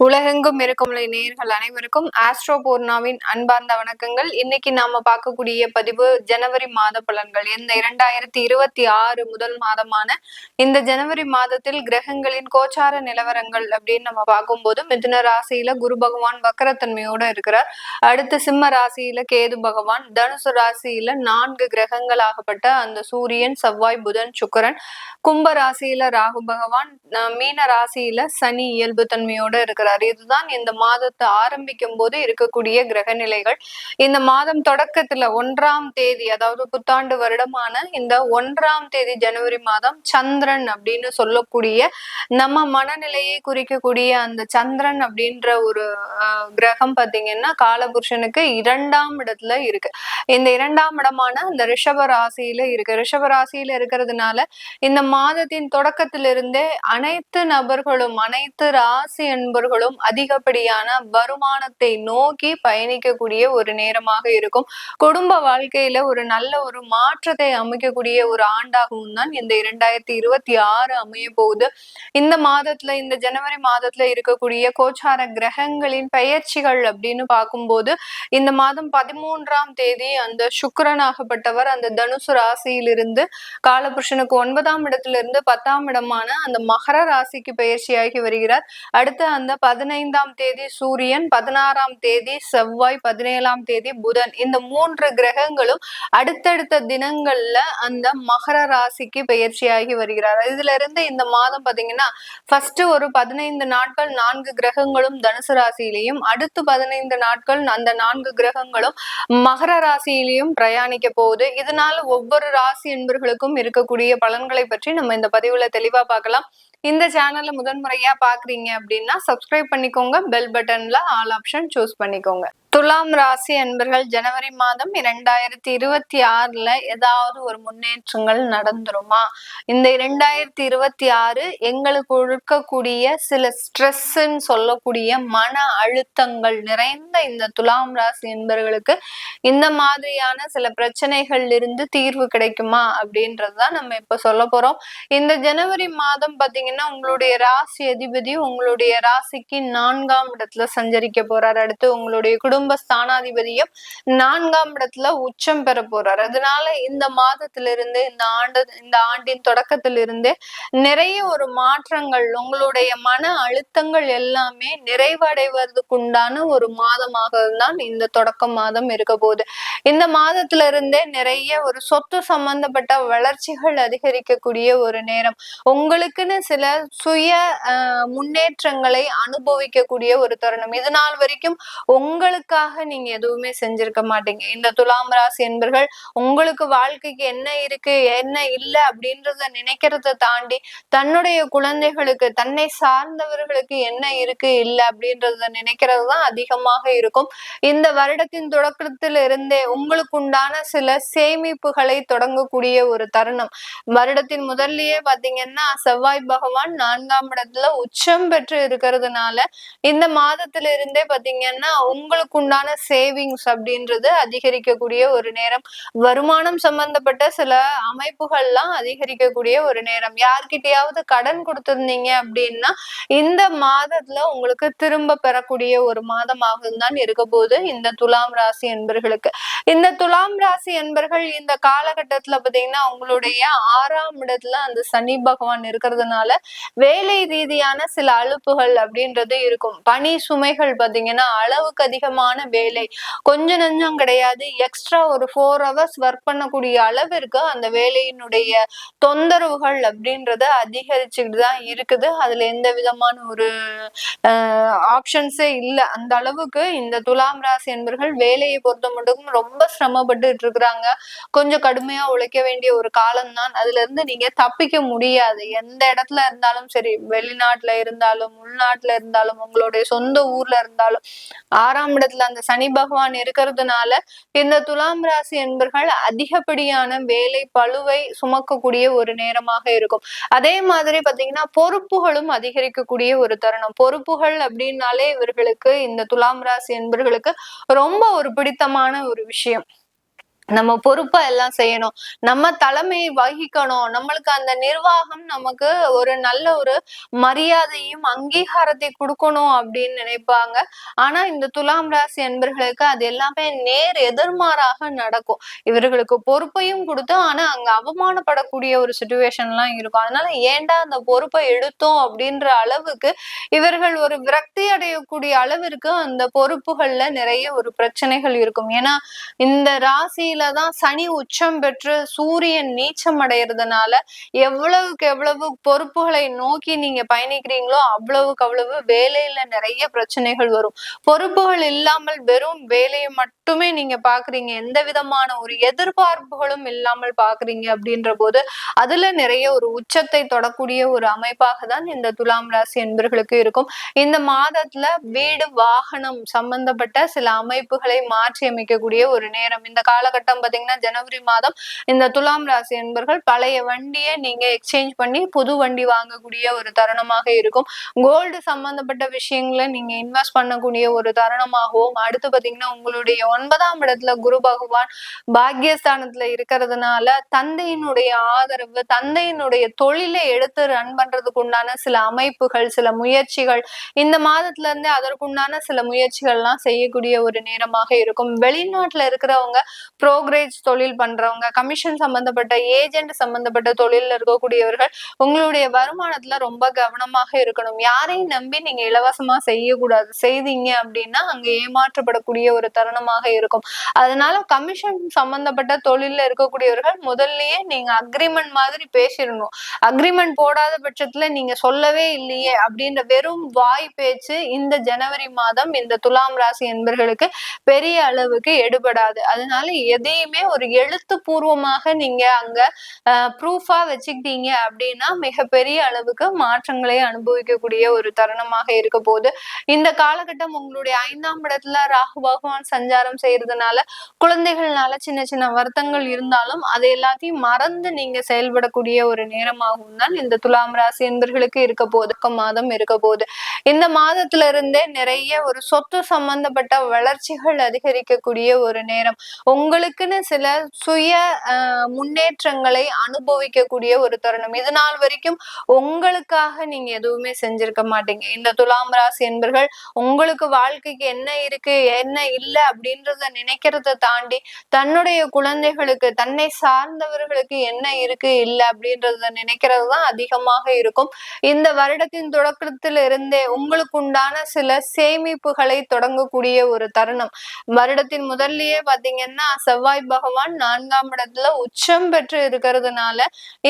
உலகெங்கும் இருக்கும் நேயர்கள் அனைவருக்கும் ஆஸ்ட்ரோ பூர்ணாவின் அன்பார்ந்த வணக்கங்கள். இன்னைக்கு நாம பார்க்கக்கூடிய பதிவு ஜனவரி மாத பலன்கள். இந்த 2026 முதல் மாதமான இந்த ஜனவரி மாதத்தில் கிரகங்களின் கோச்சார நிலவரங்கள் அப்படின்னு நம்ம பார்க்கும்போது, மிதுன ராசியில குரு பகவான் வக்கரத்தன்மையோட இருக்கிறார். அடுத்து சிம்ம ராசியில கேது பகவான், தனுசு ராசியில 4 கிரகங்களாகப்பட்ட அந்த சூரியன், செவ்வாய், புதன், சுக்கிரன், கும்ப ராசியில ராகு பகவான், மீன ராசியில சனி இயல்பு தன்மையோட இருக்கிறார். இதுதான் இந்த மாதத்தை ஆரம்பிக்கும் போது இருக்கக்கூடிய கிரக நிலைகள். இந்த மாதம் தொடக்கத்துல 1ஆம் தேதி, அதாவது புத்தாண்டு வருடமான இந்த 1ஆம் தேதி ஜனவரி மாதம் சந்திரன் அப்படின்னு சொல்லக்கூடிய நம்ம மனநிலையை குறிக்கக்கூடிய அந்த சந்திரன் அப்படின்ற ஒரு கிரகம் பாத்தீங்கன்னா காலபுருஷனுக்கு 2ஆம் இடத்துல இருக்கு. இந்த 2ஆம் இடமான இந்த ரிஷப ராசியில இருக்கு. ரிஷப ராசியில இருக்கிறதுனால இந்த மாதத்தின் தொடக்கத்திலிருந்தே அனைத்து நபர்களும், அனைத்து ராசி என்பர்களும் அதிகப்படியான வருமானத்தை நோக்கி பயணிக்கக்கூடிய ஒரு நேரமாக இருக்கும். குடும்ப வாழ்க்கையில ஒரு நல்ல ஒரு மாற்றத்தை அமைக்கக்கூடிய ஒரு ஆண்டாகவும் தான் இந்த 2026 அமைய போகுது. இந்த மாதத்துல, இந்த ஜனவரி மாதத்துல இருக்கக்கூடிய கோச்சார கிரகங்களின் பெயர்ச்சிகள் அப்படின்னு பார்க்கும்போது, இந்த மாதம் 13ஆம் தேதி அந்த சுக்கிரனாகப்பட்டவர் அந்த தனுசு ராசியிலிருந்து காலபுருஷனுக்கு 9ஆம் இடத்துல இருந்து 10ஆம் இடமான அந்த மகர ராசிக்கு பெயர்ச்சியாகி வருகிறார். அடுத்து அந்த 15ஆம் தேதி சூரியன், 16ஆம் தேதி செவ்வாய், 17ஆம் தேதி புதன், இந்த 3 கிரகங்களும் அடுத்தடுத்த தினங்கள்ல அந்த மகர ராசிக்கு பெயர்ச்சியாகி வருகிறார். இதுல இருந்து இந்த மாதம் பாத்தீங்கன்னா ஃபர்ஸ்ட் ஒரு 15 நாட்கள் 4 கிரகங்களும் தனுசு ராசியிலையும், அடுத்து 15 நாட்கள் அந்த 4 கிரகங்களும் மகர ராசியிலையும் பிரயாணிக்க போகுது. இதனால ஒவ்வொரு ராசி என்பர்களுக்கும் இருக்கக்கூடிய பலன்களை பற்றி நம்ம இந்த பதிவுல தெளிவா பார்க்கலாம். இந்த சேனல்ல முதன்முறையா பாக்குறீங்க அப்படின்னா சப்ஸ்கிரைப் பண்ணிக்கோங்க, பெல் பட்டன்ல ஆல் ஆப்ஷன் சூஸ் பண்ணிக்கோங்க. துலாம் ராசி அன்பர்கள், ஜனவரி மாதம் 2026 ஏதாவது ஒரு முன்னேற்றங்கள் நடந்துருமா? இந்த 2026 எங்களுக்கு இருக்கக்கூடிய சில ஸ்ட்ரெஸ்ன்னு சொல்லக்கூடிய மன அழுத்தங்கள் நிறைந்த இந்த துலாம் ராசி என்பர்களுக்கு இந்த மாதிரியான சில பிரச்சனைகள் இருந்து தீர்வு கிடைக்குமா அப்படின்றதுதான் நம்ம இப்ப சொல்ல போறோம். இந்த ஜனவரி மாதம் பாத்தீங்கன்னா உங்களுடைய ராசி அதிபதி உங்களுடைய ராசிக்கு 4ஆம் இடத்துல சஞ்சரிக்க போறார். அடுத்து உங்களுடைய குடும்ப ஸ்தானாதிபதியும் 4ஆம் இடத்துல உச்சம் பெற போறார். அதனால இந்த மாதத்திலிருந்து, இந்த ஆண்டின் தொடக்கத்திலிருந்து நிறைய ஒரு மாற்றங்கள், உங்களுடைய மன அழுத்தங்கள் எல்லாமே நிறைவடைவதற்குண்டான ஒரு மாதமாக தான் இந்த தொடக்க மாதம் இருக்க போகுது. இந்த மாதத்துல இருந்தே நிறைய ஒரு சொத்து சம்பந்தப்பட்ட வளர்ச்சிகள் அதிகரிக்கக்கூடிய ஒரு நேரம். உங்களுக்குன்னு சில சுய முன்னேற்றங்களை அனுபவிக்கக்கூடிய ஒரு தருணம். இது நாள் வரைக்கும் உங்களுக்காக நீங்க எதுவுமே செஞ்சிருக்க மாட்டீங்க. இந்த துலாம் ராசி என்பர்கள் உங்களுக்கு வாழ்க்கைக்கு என்ன இருக்கு என்ன இல்லை அப்படின்றத நினைக்கிறத தாண்டி தன்னுடைய குழந்தைகளுக்கு, தன்னை சார்ந்தவர்களுக்கு என்ன இருக்கு இல்லை அப்படின்றத நினைக்கிறது தான் அதிகமாக இருக்கும். இந்த வருடத்தின் தொடக்கத்தில் இருந்தே உங்களுக்கு உண்டான சில சேமிப்புகளை தொடங்கக்கூடிய ஒரு தருணம். வருடத்தின் முதல்லயே பாத்தீங்கன்னா செவ்வாய் பகவான் 4ஆம் இடத்துல உச்சம் பெற்று இருக்கிறதுனால இந்த மாதத்துல இருந்தே பாத்தீங்கன்னா உங்களுக்கு உண்டான சேவிங்ஸ் அப்படின்றது அதிகரிக்கக்கூடிய ஒரு நேரம். வருமானம் சம்பந்தப்பட்ட சில அமைப்புகள்லாம் அதிகரிக்கக்கூடிய ஒரு நேரம். யார்கிட்டயாவது கடன் கொடுத்திருந்தீங்க அப்படின்னா இந்த மாதத்துல உங்களுக்கு திரும்ப பெறக்கூடிய ஒரு மாதமாக தான் இருக்க போது இந்த துலாம் ராசி என்பர்களுக்கு. இந்த துலாம் ராசி என்பர்கள் இந்த காலகட்டத்துல பாத்தீங்கன்னா உங்களுடைய 6ஆம் இடத்துல அந்த சனி பகவான் இருக்கிறதுனால வேலை ரீதியான சில அலுப்புகள் அப்படின்றது இருக்கும். பணி சுமைகள் பாத்தீங்கன்னா அளவுக்கு அதிகமான வேலை, கொஞ்சம் நஞ்சம் கிடையாது. எக்ஸ்ட்ரா ஒரு 4 hours ஒர்க் பண்ணக்கூடிய அளவிற்கு அந்த வேலையினுடைய தொந்தரவுகள் அப்படின்றது அதிகரிச்சுட்டு தான் இருக்குது. அதுல எந்த விதமான ஒரு ஆப்ஷன்ஸே இல்லை. அந்த அளவுக்கு இந்த துலாம் ராசி என்பர்கள் வேலையை பொறுத்த மட்டும் ரொம்ப சிரமப்பட்டு இருக்கிறாங்க. கொஞ்சம் கடுமையா உழைக்க வேண்டிய ஒரு காலம்தான். அதுல இருந்து நீங்க தப்பிக்க முடியாது. எந்த இடத்துல இருந்தாலும் சரி, வெளிநாட்டுல இருந்தாலும் உள்நாட்டுல இருந்தாலும் உங்களுடைய சொந்த ஊர்ல இருந்தாலும் 6ஆம் இடத்துல அந்த சனி பகவான் இருக்கிறதுனால இந்த துலாம் ராசி என்பர்கள் அதிகப்படியான வேலை பளுவை சுமக்கக்கூடிய ஒரு நேரமாக இருக்கும். அதே மாதிரி பாத்தீங்கன்னா பொறுப்புகளும் அதிகரிக்கக்கூடிய ஒரு தருணம். பொறுப்புகள் அப்படின்னாலே இவர்களுக்கு, இந்த துலாம் ராசி என்பர்களுக்கு ரொம்ப ஒரு பிடித்தமான ஒரு விஷயம். நம்ம பொறுப்பா எல்லாம் செய்யணும். நம்ம தலைமை வகிக்கணும். நம்மளுக்கு அந்த நிர்வாகம் நமக்கு ஒரு நல்ல ஒரு மரியாதையும், அங்கீகாரத்தை குடுக்கணும் அப்படின்னு நினைப்பாங்க. ஆனா இந்த துலாம் ராசி அன்பர்களுக்கு அது எல்லாமே நேர் எதிர்மாறாக நடக்கும். இவர்களுக்கு பொறுப்பையும் குடுத்து, ஆனா அங்க அவமானப்படக்கூடிய ஒரு சிச்சுவேஷன்லாம் இருக்கும். அதனால ஏன்டா அந்த பொறுப்பை எடுத்தோம் அப்படின்ற அளவுக்கு இவர்கள் ஒரு விரக்தி அடையக்கூடிய அளவிற்கு அந்த பொறுப்புகள்ல நிறைய ஒரு பிரச்சனைகள் இருக்கும். ஏன்னா இந்த ராசியில தான் சனி உச்சம் பெற்று சூரியன் நீச்சம் அடைகிறதுனால எவ்வளவுக்கு எவ்வளவு பொறுப்புகளை நோக்கி நீங்க பயணிக்கிறீங்களோ அவ்வளவுக்கு அவ்வளவு வேலையில நிறைய பிரச்சனைகள் வரும். பொறுப்புகள் இல்லாமல் வெறும் வேலையை மட்டுமே நீங்க பாக்குறீங்க, எந்த விதமான ஒரு எதிர்பார்ப்புகளும் இல்லாமல் பாக்குறீங்க அப்படின்ற போது அதுல நிறைய ஒரு உச்சத்தை தொடக்கூடிய ஒரு அமைப்பாக தான் இந்த துலாம் ராசி என்பர்களுக்கு இருக்கும். இந்த மாதத்துல வீடு வாகனம் சம்பந்தப்பட்ட சில அமைப்புகளை மாற்றி அமைக்கக்கூடிய ஒரு நேரம். இந்த காலகட்டம் பாத்தீங்கன்னா ஜனவரி மாதம் இந்த துலாம் ராசி என்பர்கள் பழைய வண்டியை நீங்க எக்ஸ்சேஞ்ச் பண்ணி புது வண்டி வாங்கக்கூடிய ஒரு தருணமாக இருக்கும். கோல்டு சம்பந்தப்பட்ட விஷயங்களை நீங்க இன்வெஸ்ட் பண்ணக்கூடிய ஒரு தருணமாகவும், அடுத்து பாத்தீங்கன்னா உங்களுடைய 9ஆம் இடத்துல குரு பகவான் பாக்கியஸ்தானத்துல இருக்கிறதுனால தந்தையினுடைய ஆதரவு, தந்தையினுடைய தொழிலை எடுத்து ரன் பண்றதுக்கு உண்டான சில அமைப்புகள், சில முயற்சிகள் இந்த மாதத்துல இருந்தே அதற்குண்டான சில முயற்சிகள்லாம் செய்யக்கூடிய ஒரு நேரமாக இருக்கும். வெளிநாட்டுல இருக்கிறவங்க, புரோக்கரேஜ் தொழில் பண்றவங்க, கமிஷன் சம்பந்தப்பட்ட ஏஜென்ட் சம்பந்தப்பட்ட தொழில இருக்கக்கூடியவர்கள் உங்களுடைய வருமானத்துல ரொம்ப கவனமாக இருக்கணும். யாரையும் நம்பி நீங்க இலவசமா செய்யக்கூடாது. செய்தீங்க அப்படின்னா அங்க ஏமாற்றப்படக்கூடிய ஒரு தருணமாக இருக்கும். அதனால கமிஷன் சம்பந்தப்பட்ட தொழில இருக்கக்கூடியவர்கள் முதல்லயே நீங்க அக்ரிமெண்ட் மாதிரி பேசிடணும். அக்ரிமெண்ட் போடாத பட்சத்துல நீங்க சொல்லவே இல்லையே அப்படின்ற வெறும் வாய் பேச்சு இந்த ஜனவரி மாதம் இந்த துலாம் ராசி என்பர்களுக்கு பெரிய அளவுக்கு எடுபடாது. அதனால எதையுமே ஒரு எழுத்துப்பூர்வமாக நீங்க அங்க ப்ரூஃபா வச்சுக்கிட்டீங்க அப்படின்னா மிகப்பெரிய அளவுக்கு மாற்றங்களை அனுபவிக்கக்கூடிய ஒரு தருணமாக இருக்க போது. இந்த காலகட்டம் உங்களுடைய 5ஆம் இடத்துல ராகு பகவான் சஞ்சாரம் செய்யறதுனால குழந்தைகள்னால சின்ன சின்ன வருத்தங்கள் இருந்தாலும் அதை எல்லாத்தையும் மறந்து நீங்க செயல்படக்கூடிய ஒரு நேரமாகவும் தான் இந்த துலாம் ராசி என்பர்களுக்கு இருக்க போது மாதம் இருக்க போது. இந்த மாதத்துல இருந்தே நிறைய ஒரு சொத்து சம்பந்தப்பட்ட வளர்ச்சிகள் அதிகரிக்கக்கூடிய ஒரு நேரம். உங்களுக்குன்னு சில சுய முன்னேற்றங்களை அனுபவிக்கக்கூடிய ஒரு தருணம். இது நாள் வரைக்கும் உங்களுக்காக நீங்க எதுவுமே செஞ்சிருக்க மாட்டீங்க. இந்த துலாம் ராசி என்பர்கள் உங்களுக்கு வாழ்க்கைக்கு என்ன இருக்கு என்ன இல்லை அப்படின்றத நினைக்கிறத தாண்டி தன்னுடைய குழந்தைகளுக்கு, தன்னை சார்ந்தவர்களுக்கு என்ன இருக்கு இல்லை அப்படின்றத நினைக்கிறது தான் அதிகமாக இருக்கும். இந்த வருடத்தின் தொடக்கத்தில் இருந்தே உங்களுக்கு உண்டான சில சேமிப்புகளை தொடங்கக்கூடிய ஒரு தருணம். வருடத்தின் முதல்லயே பாத்தீங்கன்னா செவ்வாய் பகவான் 4ஆம் இடத்துல உச்சம் பெற்று இருக்கிறதுனால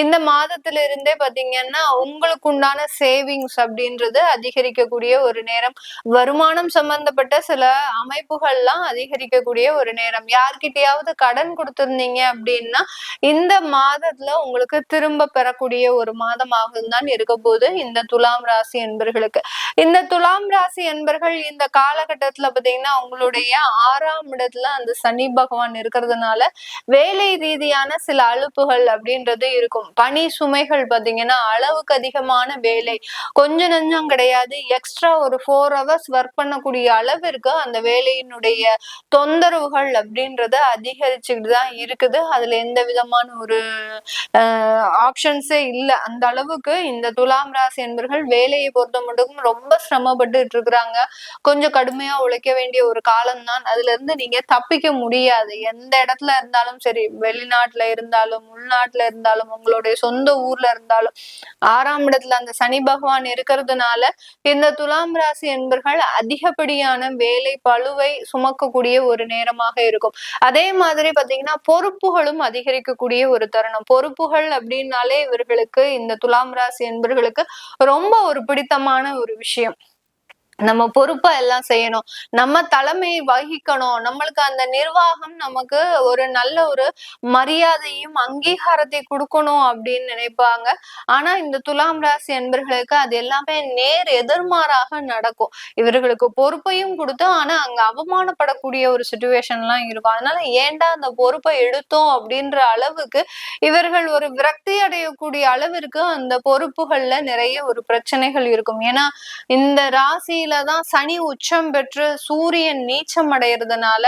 இந்த மாதத்துல இருந்தே பாத்தீங்கன்னா உங்களுக்கு உண்டான சேவிங்ஸ் அப்படின்றது அதிகரிக்கக்கூடிய ஒரு நேரம். வருமானம் சம்பந்தப்பட்ட சில அமைப்புகள்லாம் அதிகரிக்கக்கூடிய ஒரு நேரம். யார்கிட்டயாவது கடன் கொடுத்திருந்தீங்க அப்படின்னா இந்த மாதத்துல உங்களுக்கு திரும்ப பெறக்கூடிய ஒரு மாதமாக தான் இருக்க போது இந்த துலாம் ராசி என்பர்களுக்கு. இந்த துலாம் ராசி என்பர்கள் இந்த காலகட்டத்துல பாத்தீங்கன்னா உங்களுடைய 6ஆம் இடத்துல அந்த சனி பகவான் இருக்கிறதுனால வேலை ரீதியான சில அலுப்புகள் அப்படின்றது இருக்கும். பணி சுமைகள் பாத்தீங்கன்னா அளவுக்கு அதிகமான வேலை, கொஞ்சம் நஞ்சம் கிடையாது. எக்ஸ்ட்ரா ஒரு 4 hours ஒர்க் பண்ணக்கூடிய அளவிற்கு அந்த வேலையினுடைய தொந்தரவுகள் அப்படின்றது அதிகரிச்சுட்டு தான் இருக்குது. அதுல எந்த விதமான ஒரு ஆப்ஷன்ஸே இல்லை. அந்த அளவுக்கு இந்த துலாம் ராசி என்பர்கள் வேலையை பொறுத்த மட்டும் ரொம்ப சிரமப்பட்டு இருக்கிறாங்க. கொஞ்சம் கடுமையா உழைக்க வேண்டிய ஒரு காலம் தான். அதுல இருந்து நீங்க தப்பிக்க முடியாது. எந்த இடத்துல இருந்தாலும் சரி, வெளிநாட்டுல இருந்தாலும் உள்நாட்டுல இருந்தாலும் உங்களுடைய சொந்த ஊர்ல இருந்தாலும் 6ஆம் இடத்துல அந்த சனி பகவான் இருக்கிறதுனால இந்த துலாம் ராசி என்பர்கள் அதிகப்படியான வேலை பளுவை சுமக்கக்கூடிய ஒரு நேரமாக இருக்கும். அதே மாதிரி பாத்தீங்கன்னா பொறுப்புகளும் அதிகரிக்கக்கூடிய ஒரு தருணம். பொறுப்புகள் அப்படின்னாலே இவர்களுக்கு இந்த துலாம் ராசி என்பர்களுக்கு ரொம்ப ஒரு பிடித்தமான ஒரு விஷயம். நம்ம பொறுப்பா எல்லாம் செய்யணும். நம்ம தலைமை வகிக்கணும். நம்மளுக்கு அந்த நிர்வாகம் நமக்கு ஒரு நல்ல ஒரு மரியாதையும் அங்கீகாரத்தை கொடுக்கணும் அப்படின்னு நினைப்பாங்க. ஆனா இந்த துலாம் ராசி என்பர்களுக்கு அது எல்லாமே நேர் எதிர்மாறாக நடக்கும். இவர்களுக்கு பொறுப்பையும் கொடுத்து ஆனா அங்க அவமானப்படக்கூடிய ஒரு சிச்சுவேஷன் எல்லாம் இருக்கும். அதனால ஏன்டா அந்த பொறுப்பை எடுத்தோம் அப்படின்ற அளவுக்கு இவர்கள் ஒரு விரக்தி அடையக்கூடிய அளவிற்கு அந்த பொறுப்புகள்ல நிறைய ஒரு பிரச்சனைகள் இருக்கும். ஏன்னா இந்த ராசி ராசியில தான் சனி உச்சம் பெற்று சூரியன் நீச்சம் அடைகிறதுனால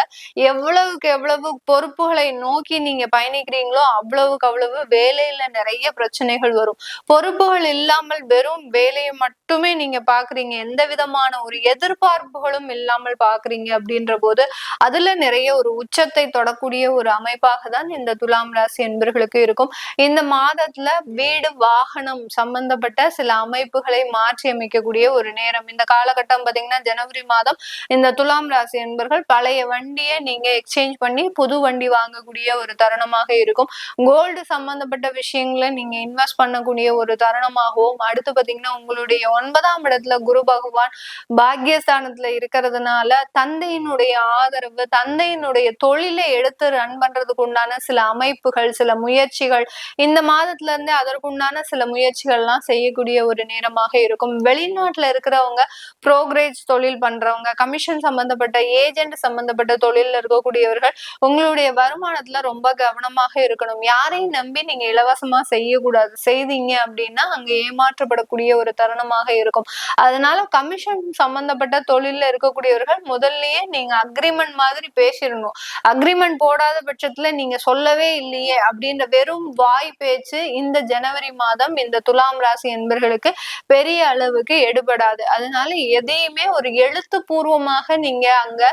எவ்வளவுக்கு எவ்வளவு பொறுப்புகளை நோக்கி நீங்க பயணிக்கிறீங்களோ அவ்வளவுக்கு அவ்வளவு வேலையில நிறைய பிரச்சனைகள் வரும். பொறுப்புகள் இல்லாமல் வெறும் வேலையை மட்டுமே நீங்க பாக்குறீங்க, எந்த விதமான ஒரு எதிர்பார்ப்புகளும் இல்லாமல் பாக்குறீங்க அப்படின்ற போது அதுல நிறைய ஒரு உச்சத்தை தொடக்கூடிய ஒரு அமைப்பாக தான் இந்த துலாம் ராசி என்பர்களுக்கு இருக்கும். இந்த மாதத்துல வீடு வாகனம் சம்பந்தப்பட்ட சில அமைப்புகளை மாற்றி அமைக்கக்கூடிய ஒரு நேரம். இந்த காலகட்டம் பாத்தீங்கன்னா ஜனவரி மாதம் இந்த துலாம் ராசி என்பர்கள் பழைய வண்டியை நீங்க எக்ஸ்சேஞ்ச் பண்ணி புது வண்டி வாங்கக்கூடிய ஒரு தருணமாக இருக்கும். கோல்டு சம்பந்தப்பட்ட விஷயங்களை நீங்க இன்வெஸ்ட் பண்ணக்கூடிய ஒரு தருணமாகவும், அடுத்து பாத்தீங்கன்னா உங்களுடைய 9ஆம் இடத்துல குரு பகவான் பாக்கியஸ்தானத்துல இருக்கிறதுனால தந்தையினுடைய ஆதரவு, தந்தையினுடைய தொழிலை எடுத்து ரன் பண்றதுக்கு உண்டான சில அமைப்புகள், சில முயற்சிகள் இந்த மாதத்துல இருந்தே அதற்குண்டான சில முயற்சிகள் எல்லாம் செய்யக்கூடிய ஒரு நேரமாக இருக்கும். வெளிநாட்டுல இருக்கிறவங்க, புரோக்கரேஜ் தொழில் பண்றவங்க, கமிஷன் சம்பந்தப்பட்ட ஏஜென்ட் சம்பந்தப்பட்ட தொழில இருக்கக்கூடியவர்கள் உங்களுடைய வருமானத்துல ரொம்ப கவனமாக இருக்கணும். யாரையும் நம்பி நீங்க இலவசமா செய்யக்கூடாது. செய்தீங்க அப்படின்னா அங்க ஏமாற்றப்படக்கூடிய ஒரு தருணமாக இருக்கும். அதனால கமிஷன் சம்பந்தப்பட்ட தொழில இருக்கக்கூடியவர்கள் முதல்லயே நீங்க அக்ரிமெண்ட் மாதிரி பேசிடணும். அக்ரிமெண்ட் போடாத பட்சத்துல நீங்க சொல்லவே இல்லையே அப்படின்ற வெறும் வாய் பேச்சு இந்த ஜனவரி மாதம் இந்த துலாம் ராசி என்பர்களுக்கு பெரிய அளவுக்கு எடுபடாது. அதனால எதையுமே ஒரு எழுத்துப்பூர்வமாக நீங்க அங்க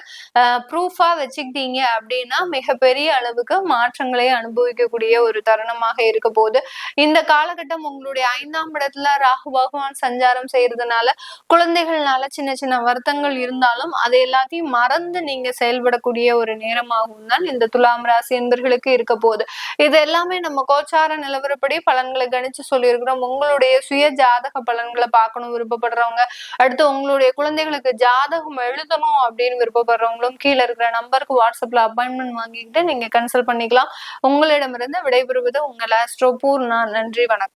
ப்ரூஃபா வச்சுக்கிட்டீங்க அப்படின்னா மிகப்பெரிய அளவுக்கு மாற்றங்களை அனுபவிக்கக்கூடிய ஒரு தருணமாக இருக்க போது. இந்த காலகட்டம் உங்களுடைய 5ஆம் இடத்துல ராகு பகவான் சஞ்சாரம் செய்யறதுனால குழந்தைகள்னால சின்ன சின்ன வருத்தங்கள் இருந்தாலும் அதை எல்லாத்தையும் மறந்து நீங்க செயல்படக்கூடிய ஒரு நேரமாகவும் தான் இந்த துலாம் ராசி என்பர்களுக்கு இருக்க போகுது. இது எல்லாமே நம்ம கோச்சார நிலவரப்படி பலன்களை கணிச்சு சொல்லியிருக்கிறோம். உங்களுடைய சுய ஜாதக பலன்களை பார்க்கணும் விருப்பப்படுறவங்க, அடுத்து உங்களுடைய குழந்தைகளுக்கு ஜாதகம் எழுதணும் அப்படின்னு விருப்பப்படுறவங்களும் கீழே இருக்கிற நம்பருக்கு வாட்ஸ்அப்ல அப்பாயின்மெண்ட் வாங்கிக்கிட்டு நீங்க கன்சல்ட் பண்ணிக்கலாம். உங்களிடமிருந்து விடைபெறுவது உங்கள் ஆஸ்ட்ரோ பூர்ணா. நன்றி, வணக்கம்.